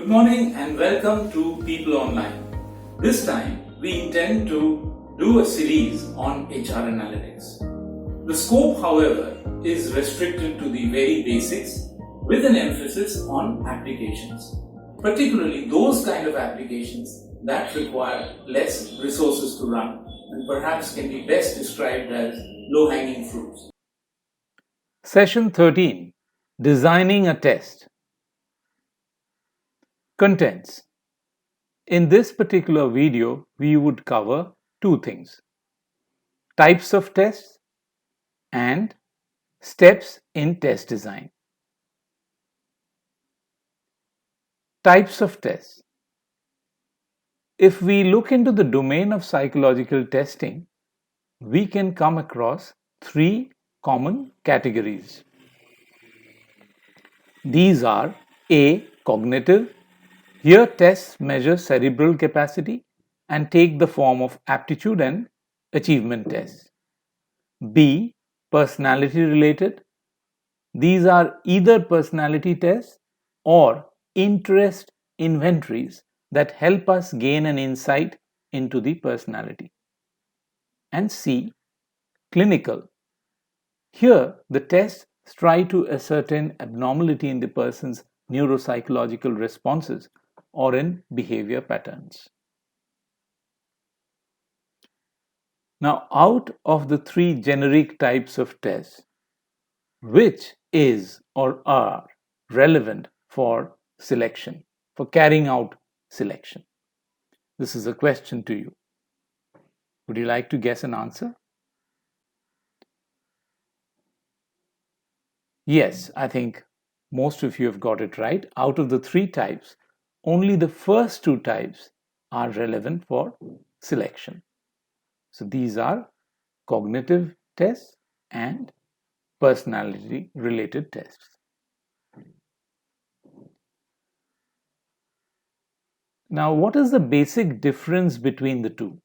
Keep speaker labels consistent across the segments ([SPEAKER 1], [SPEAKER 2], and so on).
[SPEAKER 1] Good morning and welcome to People Online. This time we intend to do a series on HR analytics. The scope, however, is restricted to the very basics with an emphasis on applications, particularly those kind of applications that require less resources to run and perhaps can be best described as low-hanging fruits.
[SPEAKER 2] Session 13, Designing a Test. Contents. In this particular video, we would cover two things: types of tests and steps in test design. Types of tests. If we look into the domain of psychological testing, we can come across three common categories. These are A. Cognitive. Here tests measure cerebral capacity and take the form of aptitude and achievement tests. B. Personality related. These are either personality tests or interest inventories that help us gain an insight into the personality. And C. Clinical. Here the tests try to ascertain abnormality in the person's neuropsychological responses or in behavior patterns. Now, out of the three generic types of tests, which is or are relevant for selection, for carrying out selection? This is a question to you. Would you like to guess an answer? Yes, I think most of you have got it right. Out of the three types, only the first two types are relevant for selection. So these are cognitive tests and personality related tests. Now, what is the basic difference between the two?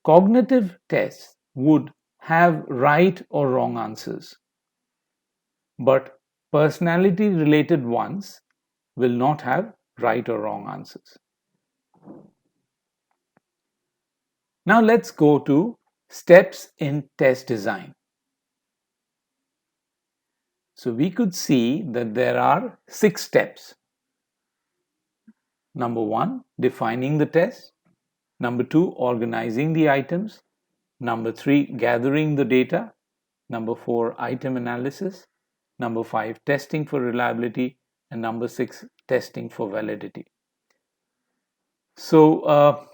[SPEAKER 2] Cognitive tests would have right or wrong answers, but personality related ones will not have right or wrong answers. Now let's go to steps in test design. So we could see that there are 6 steps. Number 1, defining the test. Number 2, organizing the items. Number 3, gathering the data. Number 4, item analysis. Number 5, testing for reliability. And number 6, testing for validity. So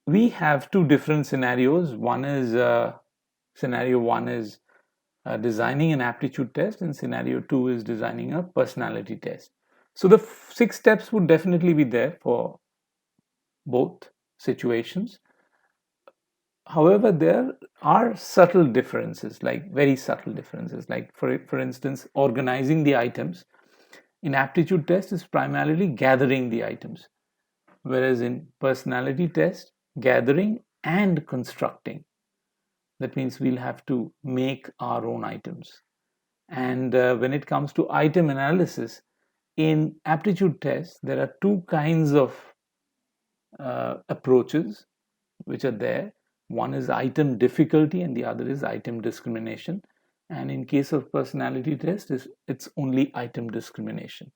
[SPEAKER 2] we have two different scenarios. Scenario 1 is designing an aptitude test, and scenario 2 is designing a personality test. So the 6 steps would definitely be there for both situations. However, there are subtle differences, like very subtle differences, like for instance, organizing the items. In aptitude test is primarily gathering the items, whereas in personality test, gathering and constructing. That means we'll have to make our own items. And when it comes to item analysis, in aptitude tests, there are two kinds of approaches which are there. One is item difficulty and the other is item discrimination. And in case of personality test, it's only item discrimination.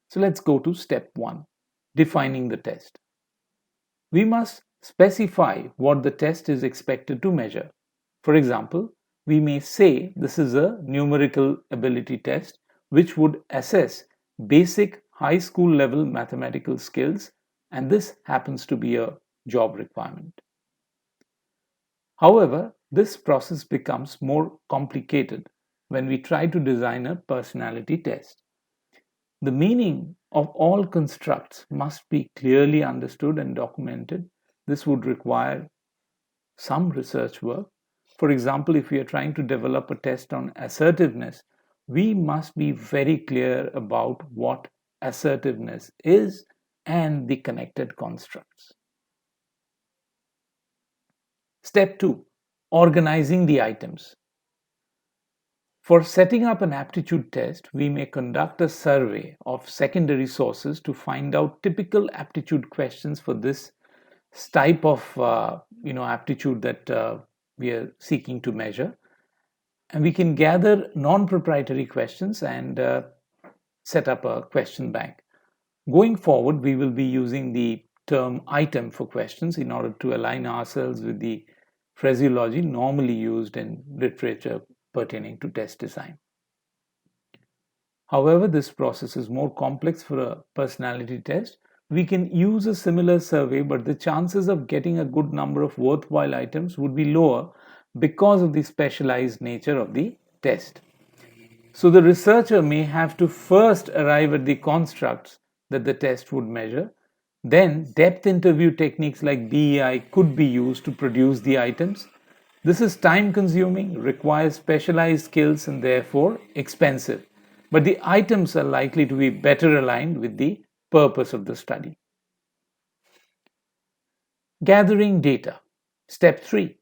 [SPEAKER 2] So let's go to step 1, defining the test. We must specify what the test is expected to measure. For example, we may say this is a numerical ability test which would assess basic high school level mathematical skills, and this happens to be a job requirement. However, this process becomes more complicated when we try to design a personality test. The meaning of all constructs must be clearly understood and documented. This would require some research work. For example, if we are trying to develop a test on assertiveness, we must be very clear about what assertiveness is and the connected constructs. Step 2, organizing the items. For setting up an aptitude test, we may conduct a survey of secondary sources to find out typical aptitude questions for this type of aptitude that we are seeking to measure. And we can gather non-proprietary questions and set up a question bank. Going forward, we will be using the term item for questions in order to align ourselves with the phraseology normally used in literature pertaining to test design. However, this process is more complex for a personality test. We can use a similar survey, but the chances of getting a good number of worthwhile items would be lower because of the specialized nature of the test. So the researcher may have to first arrive at the constructs that the test would measure. Then depth interview techniques like BEI could be used to produce the items. This is time consuming, requires specialized skills, and therefore expensive. But the items are likely to be better aligned with the purpose of the study. Gathering data. Step 3.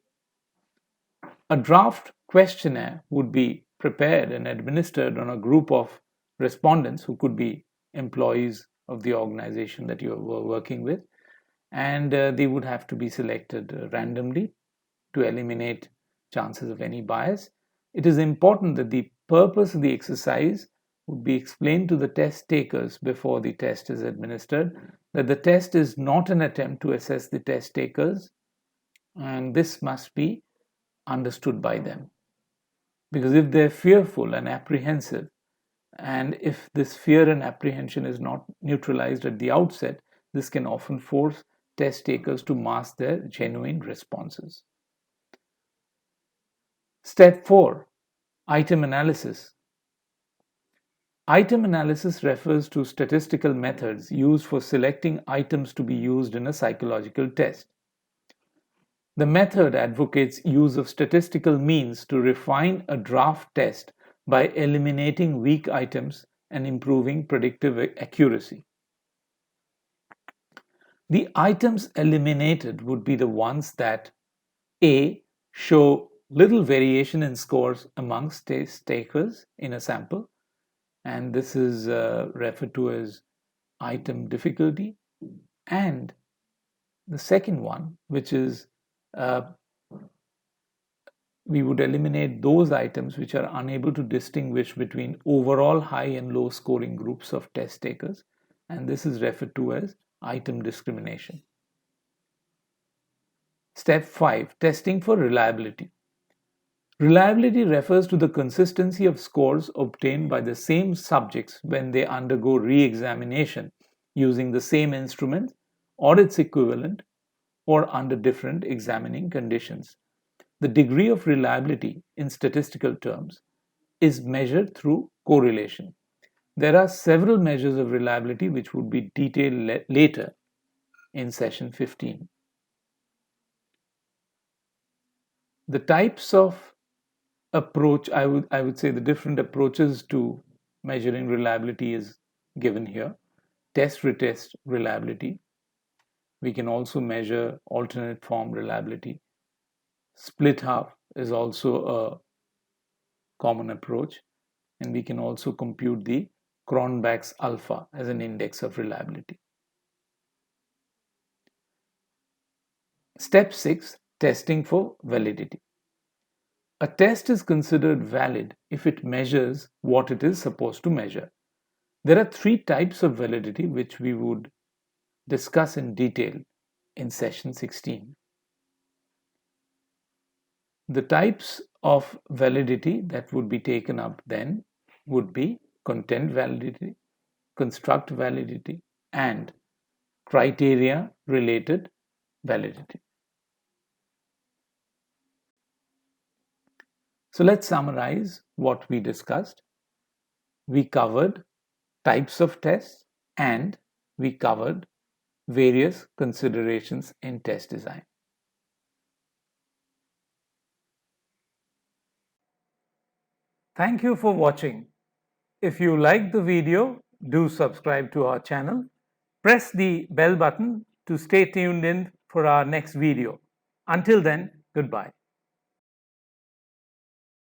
[SPEAKER 2] A draft questionnaire would be prepared and administered on a group of respondents who could be employees of the organization that you were working with, and they would have to be selected randomly to eliminate chances of any bias. It is important that the purpose of the exercise would be explained to the test takers before the test is administered, that the test is not an attempt to assess the test takers, and this must be understood by them. Because if they're fearful and apprehensive, and if this fear and apprehension is not neutralized at the outset, this can often force test takers to mask their genuine responses. Step 4. Item analysis. Item analysis refers to statistical methods used for selecting items to be used in a psychological test. The method advocates use of statistical means to refine a draft test by eliminating weak items and improving predictive accuracy. The items eliminated would be the ones that A. show little variation in scores amongst test takers in a sample, and this is referred to as item difficulty. And the second one, which is we would eliminate those items which are unable to distinguish between overall high and low scoring groups of test takers, and this is referred to as item discrimination. Step 5. Testing for reliability. Reliability refers to the consistency of scores obtained by the same subjects when they undergo re-examination using the same instrument or its equivalent or under different examining conditions. The degree of reliability in statistical terms is measured through correlation. There are several measures of reliability which would be detailed later in session 15. The types of approach, I would say the different approaches to measuring reliability is given here. Test retest reliability. We can also measure alternate form reliability. Split half is also a common approach, and we can also compute the Cronbach's alpha as an index of reliability. Step 6. Testing for validity. A test is considered valid if it measures what it is supposed to measure. There are 3 types of validity which we would discuss in detail in session 16. The types of validity that would be taken up then would be content validity, construct validity, and criteria related validity. So let's summarize what we discussed. We covered types of tests and we covered various considerations in test design. Thank you for watching. If you liked the video, do subscribe to our channel. Press the bell button to stay tuned in for our next video. Until then, goodbye.